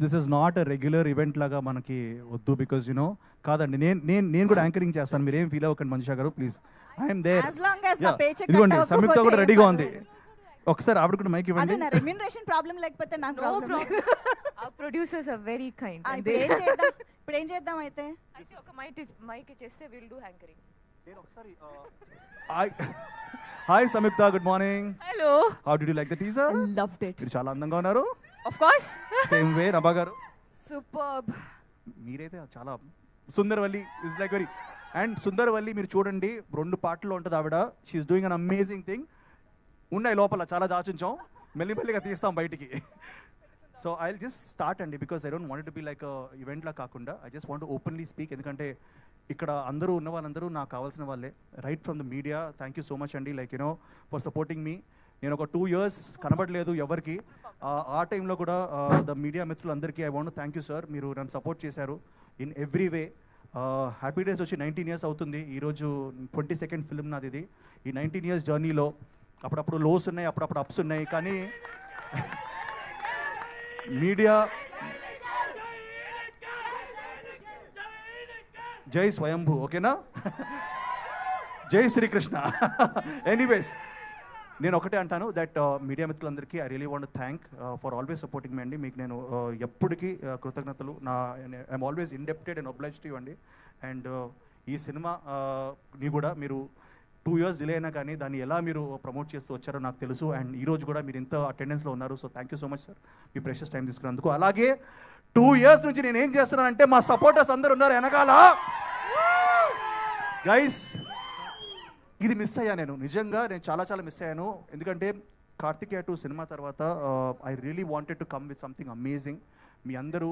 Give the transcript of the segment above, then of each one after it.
This is not a regular event లాగా మనకి వద్దు, బికాజ్ యునో కాదండి, నేను కూడా యాంకరింగ్ చేస్తాను, మీరేం ఫీల్ అవ్వకండి మనిషా గారు, please. I'm there. As long as నా paycheck ఇదిగోండి cut సంయుక్త అవ్వకపోతే కూడా రెడీగా ఏం ఉంది, ఒకసారి ఆవిడ కూడా మైక్ అదే ఇవ్వండి. నా రెమ్యూనరేషన్ ప్రాబ్లం లేకపోతే నాకు No problem problem. Our producers are very kind. And ఇప్పుడు they ఏం చేద్దాం అయితే అయితే ఒక మైక్ ఇచ్చేస్తే we'll do anchoring. Hi Samyuktha, good morning. Hello. How did you like the teaser? Loved it. మీరు చాలా అందంగా ఉన్నారు. Of course. Same way Nabha గారు, సూపర్బ్. మీరైతే చాలా Sundaravalli is like very, and Sundaravalli మీరు చూడండి 2 పాటల్లో ఉంటుంది ఆవిడ, she's doing an amazing thing. ఉన్నాయి లోపల చాలా దాచుంచాం, మెల్లిమెల్లిగా తీస్తాం బయటికి. సో ఐ జస్ట్ స్టార్ట్ అండి, because I don't want to be like ఈవెంట్లా కాకుండా I just want openly speak, ఎందుకంటే ఇక్కడ అందరూ ఉన్న వాళ్ళందరూ నాకు కావాల్సిన వాళ్ళే, right from the media. Thank you so much అండి, లైక్ యూనో ఫర్ సపోర్టింగ్ మీ. నేను ఒక 2 years కనబడలేదు ఎవరికి, ఆ టైంలో కూడా ద మీడియా మిత్రులందరికీ I want thank you sir, మీరు నన్ను సపోర్ట్ చేశారు in every way. Happy days వచ్చి 19 years అవుతుంది, ఈరోజు 22nd ఫిల్మ్ నాది ఇది. ఈ 19 years జర్నీలో అప్పుడప్పుడు లోస్ ఉన్నాయి, అప్పుడప్పుడు అప్స్ ఉన్నాయి, కానీ మీడియా జై స్వయంభూ, ఓకేనా? జై శ్రీకృష్ణ. ఎనీవేస్, నేను ఒకటే అంటాను దట్ మీడియా మిత్రులందరికీ I really want thank for always supporting me అండి. మీకు నేను ఎప్పటికీ కృతజ్ఞతలు. I'm always indebted and obliged to you అండి. అండ్ ఈ సినిమా ని కూడా మీరు 2 years డిలే అయినా కానీ దాన్ని ఎలా మీరు ప్రమోట్ చేస్తూ వచ్చారో నాకు తెలుసు, అండ్ ఈ రోజు కూడా మీరు ఇంత అటెండెన్స్లో ఉన్నారు. So thank you so much sir, me precious time తీసుకున్నందుకు. అలాగే 2 years నుంచి నేను ఏం చేస్తున్నానంటే మా సపోర్టర్స్ అందరు ఉన్నారు వెనకాల. గైస్, ఇది మిస్ అయ్యా నేను, నిజంగా నేను చాలా మిస్ అయ్యాను. ఎందుకంటే కార్తికేయ 2 సినిమా తర్వాత I really wanted to come with something amazing. మీ అందరూ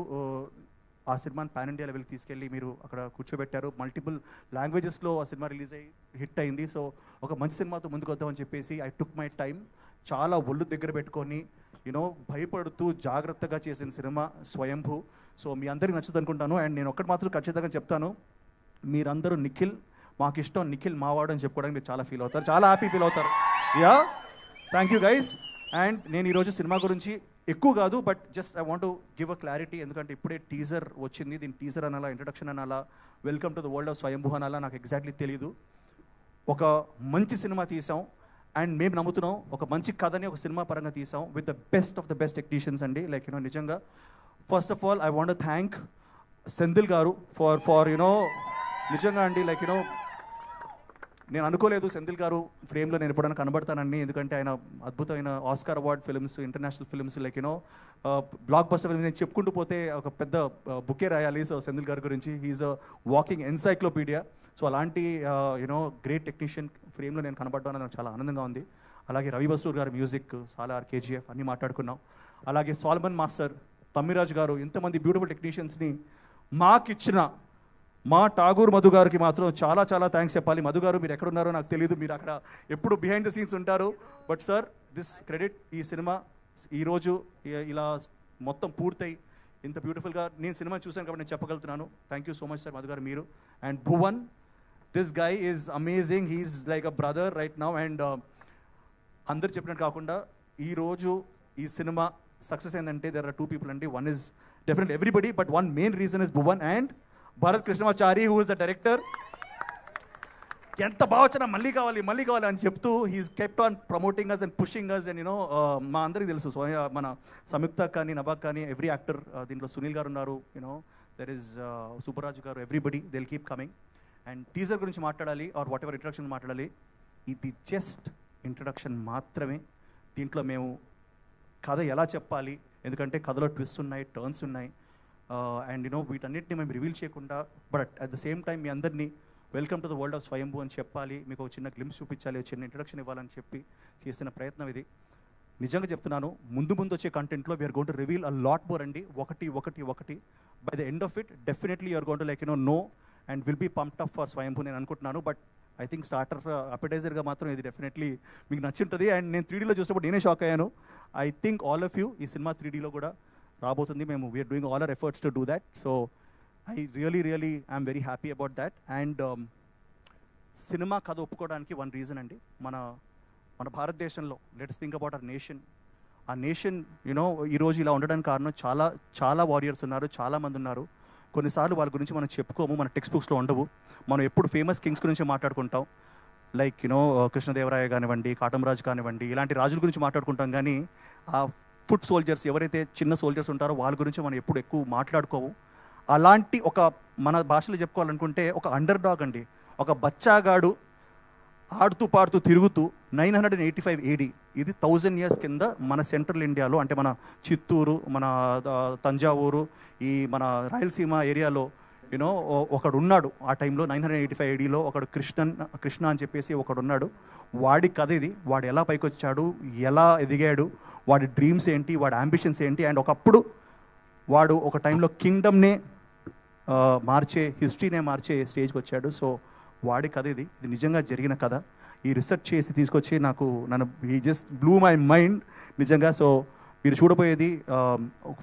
ఆ సినిమాని పాన్ ఇండియా లెవెల్కి తీసుకెళ్ళి మీరు అక్కడ కూర్చోబెట్టారు. మల్టిపుల్ లాంగ్వేజెస్లో ఆ సినిమా రిలీజ్ అయ్యి హిట్ అయింది. సో ఒక మంచి సినిమాతో ముందుకు వద్దామని చెప్పేసి ఐ టుక్ మై టైం, చాలా ఒళ్ళు దగ్గర పెట్టుకొని యూనో భయపడుతూ జాగ్రత్తగా చేసిన సినిమా స్వయంభూ. సో మీ అందరికి నచ్చుతుంది అనుకుంటాను. అండ్ నేను ఒక్కటి మాత్రం ఖచ్చితంగా చెప్తాను, మీరందరూ నిఖిల్ మాకు ఇష్టం, నిఖిల్ మావాడు అని చెప్పుకోవడానికి మీరు చాలా ఫీల్ అవుతారు, చాలా హ్యాపీ ఫీల్ అవుతారు. Yeah, thank you guys. And నేను ఈరోజు సినిమా గురించి ఎక్కువ కాదు, but just I want to give a clarity, ఎందుకంటే ఇప్పుడే టీజర్ వచ్చింది. దీని టీజర్ అనాలా, ఇంట్రడక్షన్ అనాలా, welcome to the world of స్వయంభూ అనాలా నాకు ఎగ్జాక్ట్లీ తెలీదు. ఒక మంచి సినిమా తీసాం అండ్ మేము నమ్ముతున్నాం, ఒక మంచి కథని ఒక సినిమా పరంగా తీసాం with the best of the best technicians అండి. లైక్ యూనో నిజంగా first of all I want thank Senthil గారు ఫర్ యునో నిజంగా అండి, లైక్ యూనో నేను అనుకోలేదు సెంధిల్ గారు ఫ్రేమ్లో నేను ఎప్పుడైనా కనబడతానని, ఎందుకంటే ఆయన అద్భుతమైన Oscar award films, international films, like you know block buster film, నేను చెప్పుకుంటూ పోతే ఒక పెద్ద బుకే రాయాలి. సో సెంధిల్ గారి గురించి he's a walking encyclopedia. So అలాంటి యూనో గ్రేట్ టెక్నీషియన్ ఫ్రేమ్లో నేను కనబడడం అనేది నాకు చాలా ఆనందంగా ఉంది. అలాగే రవి బసూర్ గారి మ్యూజిక్, సాలార్, కేజీఎఫ్ అన్నీ మాట్లాడుకున్నాం. అలాగే సాల్మన్ మాస్టర్, తమ్మిరాజ్ గారు, ఇంతమంది బ్యూటిఫుల్ టెక్నీషియన్స్ని మాకిచ్చిన మా ఠాగూర్ మధు గారికి మాత్రం చాలా థ్యాంక్స్ చెప్పాలి. మధు గారు మీరు ఎక్కడున్నారో నాకు తెలియదు, మీరు అక్కడ ఎప్పుడు బిహైండ్ ద సీన్స్ ఉంటారు. బట్ సార్, దిస్ క్రెడిట్, ఈ సినిమా ఈరోజు ఇలా మొత్తం పూర్తయి ఇంత బ్యూటిఫుల్గా నేను సినిమా చూశాను కాబట్టి నేను చెప్పగలుగుతున్నాను. Thank you so much sir Madhu గారు, మీరు. And Bhuvan, this guy is amazing, he's like a brother right now. And అందరు చెప్పినట్టు కాకుండా ఈరోజు ఈ సినిమా సక్సెస్ ఏంటంటే దెర్ ఆర్ 2 people అండి. One is definitely everybody, but one main reason is Bhuvan and Bharat Krishnamachari, who is the director. ఎంత బాగా వచ్చినా మళ్ళీ కావాలి అని చెప్తూ he's kept on promoting us and pushing us. And you know మా అందరికీ తెలుసు, మన సంయుక్త కానీ నభాక్ కానీ ఎవ్రీ యాక్టర్, దీంట్లో సునీల్ గారు ఉన్నారు, యూనో దెర్ ఇస్ సుబ్బరాజు గారు, everybody they will keep coming. And teaser గురించి మాట్లాడాలి ఆర్ వాట్ ఎవర్ ఇంట్రడక్షన్ మాట్లాడాలి, ఇది జస్ట్ ఇంట్రడక్షన్ మాత్రమే. దీంట్లో మేము కథ ఎలా చెప్పాలి, ఎందుకంటే కథలో ట్విస్ట్ ఉన్నాయి, టర్న్స్ ఉన్నాయి, అండ్ యూనో వీటన్నిటిని మేము రివీల్ చేయకుండా, but at the same time మీ అందరినీ welcome to the world of Swayambhu అని చెప్పాలి, మీకు ఒక చిన్న గ్లిమ్స్ చూపించాలి, ఒక చిన్న ఇంట్రడక్షన్ ఇవ్వాలని చెప్పి చేసిన ప్రయత్నం ఇది. నిజంగా చెప్తున్నాను, ముందు వచ్చే కంటెంట్లో we're going to reveal a lot more అండి. ఒకటి by the end of it definitely you're going to like know and will be pumped up for Swayambhu నేను అనుకుంటున్నాను. బట్ ఐ థింక్ స్టార్టర్ అపెటైజర్గా మాత్రం ఇది డెఫినెట్లీ మీకు నచ్చుంటుంది. అండ్ నేను 3Dలో చూసినప్పుడు నేనే షాక్ అయ్యాను. I think all of you ఈ సినిమా 3Dలో కూడా రాబోతుంది. మేము we are doing all our efforts to do that. So I really I'm very happy about that. And సినిమా కథ ఒప్పుకోవడానికి వన్ రీజన్ అండి, మన భారతదేశంలో let's think about our nation, ఆ నేషన్ యూనో ఈరోజు ఇలా ఉండడానికి కారణం చాలా చాలా వారియర్స్ ఉన్నారు, చాలామంది ఉన్నారు. కొన్నిసార్లు వాళ్ళ గురించి మనం చెప్పుకోము, మన టెక్స్ట్ బుక్స్లో ఉండవు. మనం ఎప్పుడు ఫేమస్ కింగ్స్ గురించి మాట్లాడుకుంటాం, లైక్ యూనో కృష్ణదేవరాయ కానివ్వండి, కాటమరాజు కానివ్వండి, ఇలాంటి రాజుల గురించి మాట్లాడుకుంటాం. కానీ ఆ ఫుట్ సోల్జర్స్ ఎవరైతే చిన్న సోల్జర్స్ ఉంటారో వాళ్ళ గురించి మనం ఎప్పుడు ఎక్కువ మాట్లాడుకోము. అలాంటి ఒక మన భాషలో చెప్పుకోవాలనుకుంటే ఒక అండర్ డాగ్ అండి, ఒక బచ్చాగాడు ఆడుతూ పాడుతూ తిరుగుతూ 985 AD, ఇది 1000 years కింద మన సెంట్రల్ ఇండియాలో, అంటే మన చిత్తూరు, మన తంజావూరు, ఈ మన రాయలసీమ ఏరియాలో యూనో ఒకడు ఉన్నాడు. ఆ టైంలో 985 ADలో ఒకడు కృష్ణ అని చెప్పేసి ఒకడు ఉన్నాడు. వాడి కథ ఇది. వాడు ఎలా పైకి వచ్చాడు, ఎలా ఎదిగాడు, వాడి డ్రీమ్స్ ఏంటి, వాడి అంబిషన్స్ ఏంటి, అండ్ ఒకప్పుడు వాడు ఒక టైంలో కింగ్డమ్నే మార్చే, హిస్టరీనే మార్చే స్టేజ్కి వచ్చాడు. సో వాడి కథ ఇది. ఇది నిజంగా జరిగిన కథ. ఈ రీసెర్చ్ చేసి తీసుకొచ్చి నన్ను ఈ జస్ట్ బ్లూ మై మైండ్ నిజంగా. సో మీరు చూడబోయేది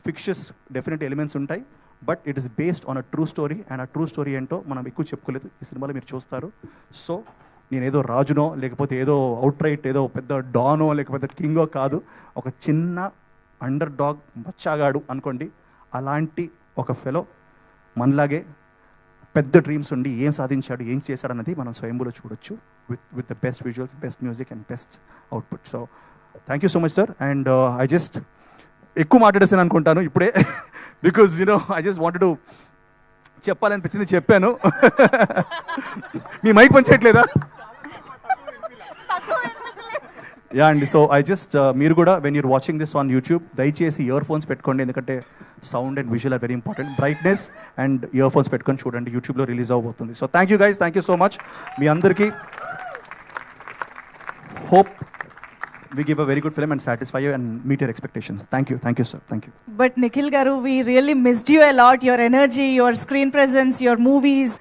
ఫిక్షస్ డెఫినెట్ ఎలిమెంట్స్ ఉంటాయి, but it is based on a true story. And ఆ ట్రూ స్టోరీ ఏంటో మనం ఎక్కువ చెప్పుకోలేదు, ఈ సినిమాలో మీరు చూస్తారు. సో నేను ఏదో రాజునో లేకపోతే ఏదో అవుట్ రైట్ ఏదో పెద్ద డానో లేకపోతే కింగో కాదు, ఒక చిన్న అండర్ డాగ్ బచ్చాగాడు అనుకోండి. అలాంటి ఒక ఫెలో మనలాగే పెద్ద డ్రీమ్స్ ఉండి ఏం సాధించాడు, ఏం చేశాడు అన్నది మనం స్వయంభూలో చూడొచ్చు, with the best visuals, best music and best output. So thank you so much sir. And I just ఎక్కువ మాట్లాడేసాను అనుకుంటాను ఇప్పుడే, because you know I just wanted to చెప్పాలనిపించింది, చెప్పాను. మీ మైక్ పనిచేయట్లేదా? యా అండి. సో ఐ జస్ట్ మీరు కూడా when you're watching this on YouTube దయచేసి ఇయర్ ఫోన్స్ పెట్టుకోండి, ఎందుకంటే sound and visual are very important. Brightness and earphones పెట్టుకొని చూడండి, యూట్యూబ్లో రిలీజ్ అవబోతుంది. So thank you guys, thank you so much. మీ అందరికీ hope we give a very good film and satisfy you and meet your expectations. Thank you sir, thank you. But Nikhil garu, we really missed you a lot, your energy, your screen presence, your movies.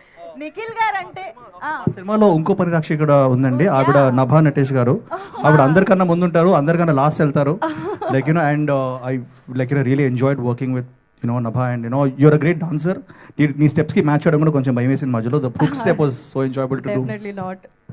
Nikhil గారు అంటే ఆ సినిమాలో ఇంకో పరిరక్ష కూడా ఉందండి, ఆవిడ నభా నటేష్ గారు. ఆవిడ అందరికన్నా ముందుంటారు, అందరికన్నా లాస్ట్ వెళ్తారు. Like you know and I like really enjoyed working with you know Nabha. And you know you're a great dancer. నీ స్టెప్స్కి మ్యాచ్ చేయడం కూడా కొంచెం భయం వేసింది మధ్యలో. The hook step was so enjoyable to do. Definitely not.